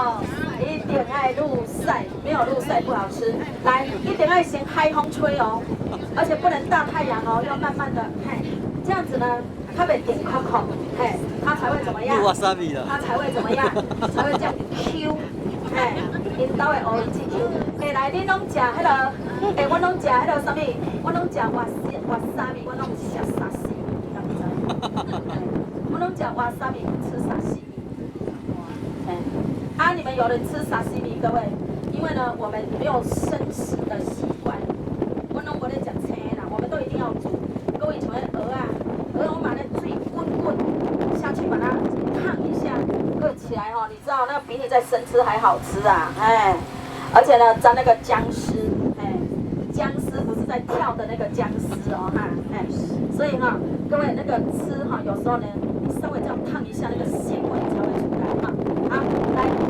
哦，一定爱入晒，没有入晒不好吃。来，一定要先开风吹哦，而且不能大太阳哦，要慢慢的，嘿，这样子呢，它被点空空，嘿，它才会怎么样？入 wasabi 了。它才会怎么样？才会这样 Q， 嘿，因兜的乌鱼子 Q。哎，来，你拢食迄个，哎，我拢食迄个啥物？我拢食wasabi，我拢食沙西米，你知不知？我拢食wasabi，吃沙西米。啊，你们有人吃沙西米，各位，因为呢，我们没有生食的习惯。我拢无咧食青啦，我们都一定要煮。各位像那鹅啊，鹅我把那水滚下去，把它烫一下，热起来哦，你知道那比你在生吃还好吃啊，哎，而且呢，沾那个姜丝，哎，姜丝不是在跳的那个姜丝哦，哈，哎，所以哈，各位那个吃哈，有时候呢，你稍微这样烫一下，那个鲜味才会出来哈，好，来。